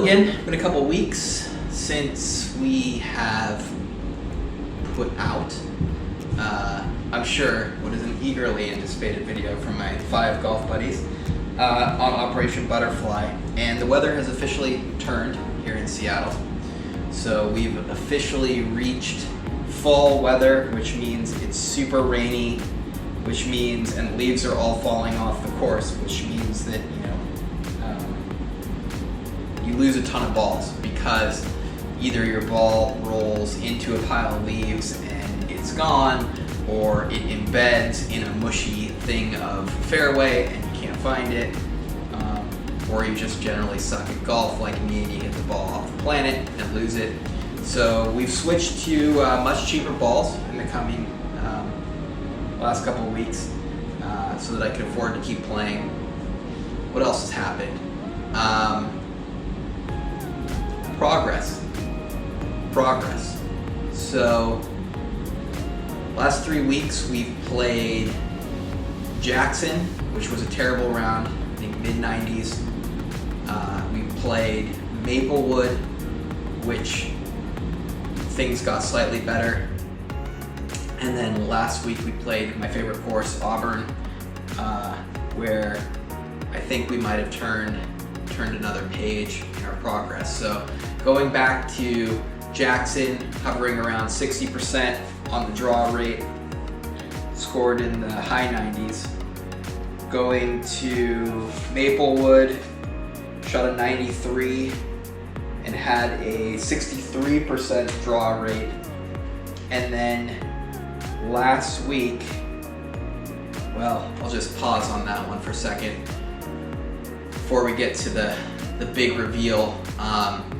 again. It's been a couple weeks since we have put out, I'm sure, what is an eagerly anticipated video from my 5 golf buddies on Operation Butterfly. And the weather has officially turned here in Seattle. So we've officially reached fall weather, which means it's super rainy, which means, and leaves are all falling off the course, which means that, you lose a ton of balls because either your ball rolls into a pile of leaves and it's gone, or it embeds in a mushy thing of fairway and you can't find it, or you just generally suck at golf like me and you hit the ball off the planet and lose it. So we've switched to much cheaper balls in the coming last couple of weeks so that I can afford to keep playing. What else has happened? Progress. So last 3 weeks we've played Jackson, which was a terrible round, I think mid-90s. We played Maplewood, which things got slightly better. And then last week we played my favorite course, Auburn, where I think we might have turned another page in our progress. So going back to Jackson, hovering around 60% on the draw rate, scored in the high 90s. Going to Maplewood, shot a 93 and had a 63% draw rate. And then last week, well, I'll just pause on that one for a second before we get to the big reveal.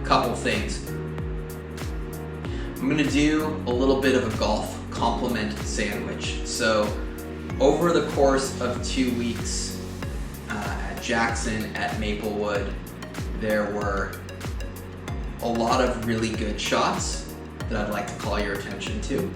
Couple things. I'm gonna do a little bit of a golf compliment sandwich. So over the course of 2 weeks at Jackson, at Maplewood, there were a lot of really good shots that I'd like to call your attention to.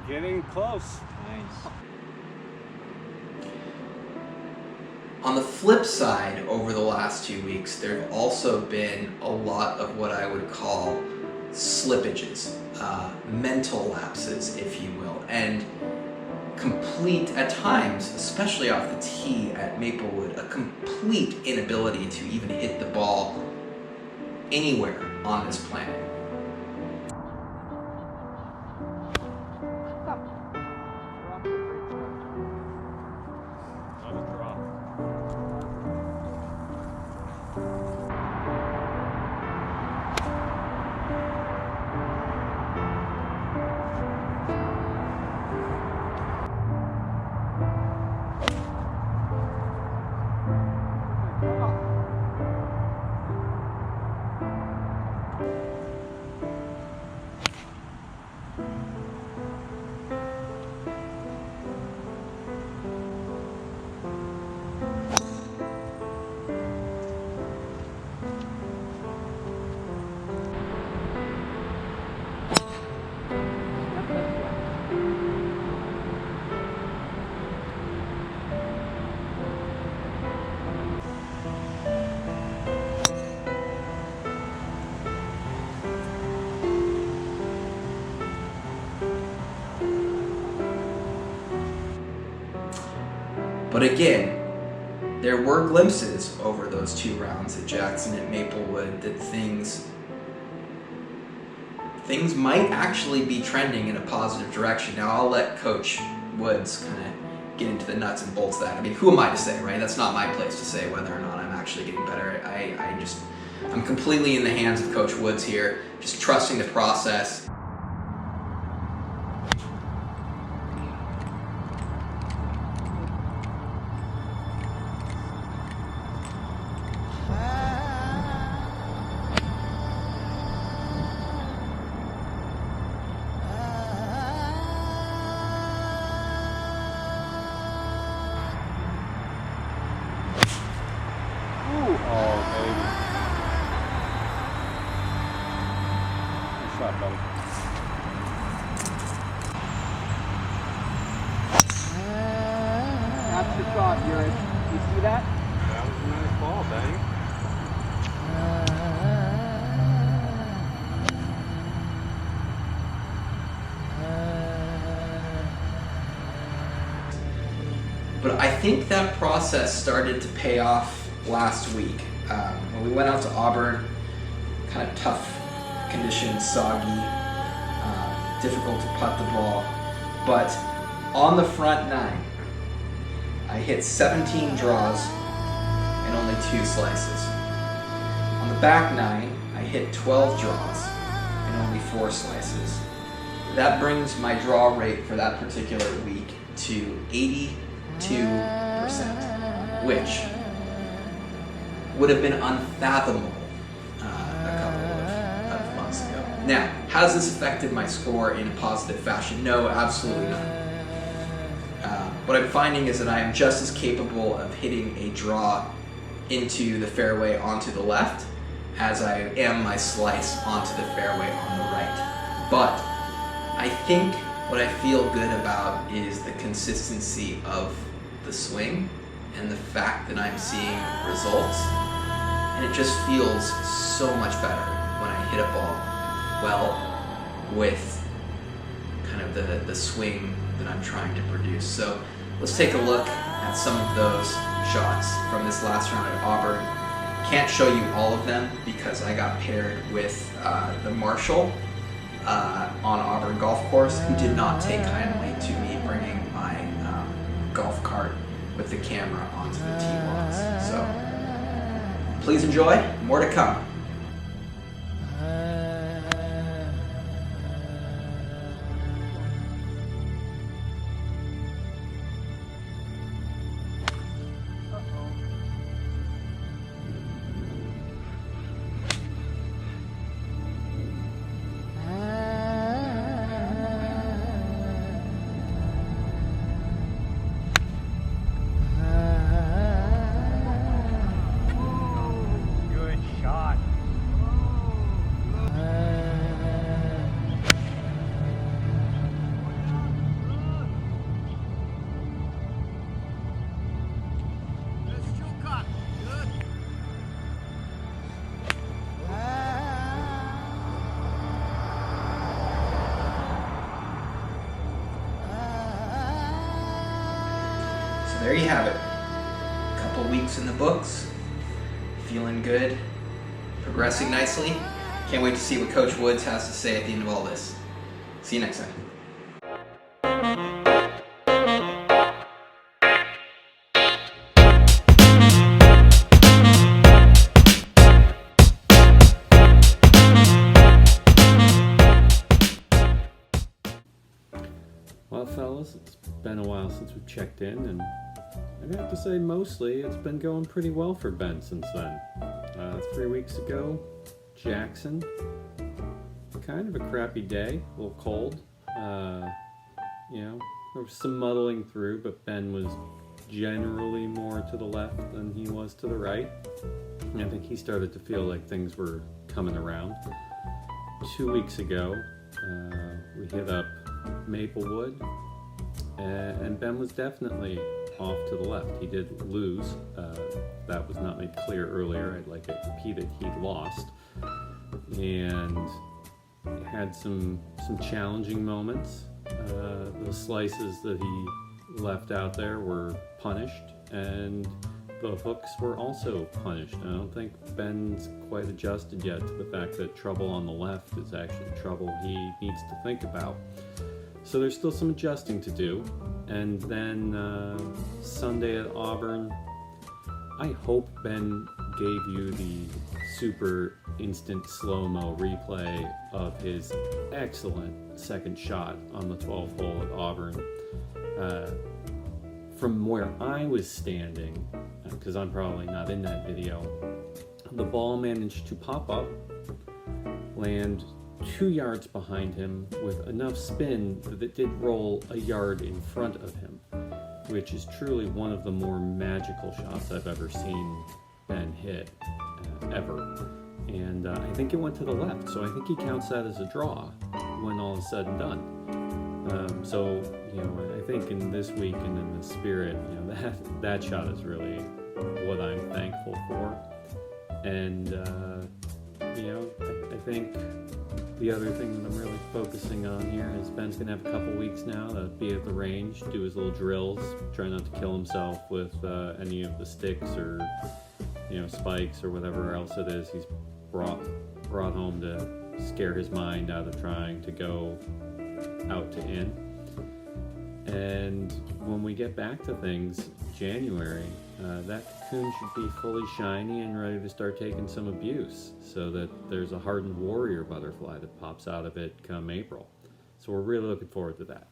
Getting close. Nice. On the flip side, over the last 2 weeks, there have also been a lot of what I would call slippages, mental lapses, if you will, and complete, at times, especially off the tee at Maplewood, a complete inability to even hit the ball anywhere on this planet. But again, there were glimpses over those 2 rounds at Jackson and Maplewood that things might actually be trending in a positive direction. Now I'll let Coach Woods kind of get into the nuts and bolts of that. I mean, who am I to say, right? That's not my place to say whether or not I'm actually getting better. I'm completely in the hands of Coach Woods here, just trusting the process. the shot, Urich. You see that? That was a nice ball, Benny. But I think that process started to pay off last week. When we went out to Auburn, kind of tough conditions, soggy, difficult to putt the ball. But on the front nine, I hit 17 draws and only 2 slices. On the back nine, I hit 12 draws and only 4 slices. That brings my draw rate for that particular week to 82%, which would have been unfathomable a couple of months ago. Now, has this affected my score in a positive fashion? No, absolutely not. What I'm finding is that I am just as capable of hitting a draw into the fairway onto the left as I am my slice onto the fairway on the right. But I think what I feel good about is the consistency of the swing and the fact that I'm seeing results. And it just feels so much better when I hit a ball well with kind of the swing that I'm trying to produce. So let's take a look at some of those shots from this last round at Auburn. Can't show you all of them because I got paired with the marshal on Auburn Golf Course, who did not take kindly to me bringing my golf cart with the camera onto the tee box. So please enjoy, more to come. There you have it. A couple weeks in the books, feeling good, progressing nicely. Can't wait to see what Coach Woods has to say at the end of all this. See you next time. Well, fellas, it's been a while since we've checked in, and I'd have to say mostly it's been going pretty well for Ben since then. 3 weeks ago, Jackson, kind of a crappy day, a little cold. There was some muddling through, but Ben was generally more to the left than he was to the right. And I think he started to feel like things were coming around. 2 weeks ago, we hit up Maplewood, and Ben was definitely off to the left. He did lose. That was not made clear earlier. I'd like it repeated. He lost and had some challenging moments. The slices that he left out there were punished, and the hooks were also punished. I don't think Ben's quite adjusted yet to the fact that trouble on the left is actually trouble he needs to think about. So there's still some adjusting to do. And then Sunday at Auburn, I hope Ben gave you the super instant slow-mo replay of his excellent second shot on the 12th hole at Auburn. From where I was standing, because I'm probably not in that video, the ball managed to pop up, land 2 yards behind him with enough spin that it did roll a yard in front of him, which is truly one of the more magical shots I've ever seen Ben hit, ever. And I think it went to the left, so I think he counts that as a draw when all is said and done. So, I think in this week and in the spirit, that shot is really what I'm thankful for. And, I think the other thing that I'm really focusing on here is Ben's going to have a couple weeks now to be at the range, do his little drills, try not to kill himself with any of the sticks or, spikes or whatever else it is he's brought home to scare his mind out of trying to go out to in. And when we get back to things, January, that cocoon should be fully shiny and ready to start taking some abuse, so that there's a hardened warrior butterfly that pops out of it come April. So we're really looking forward to that.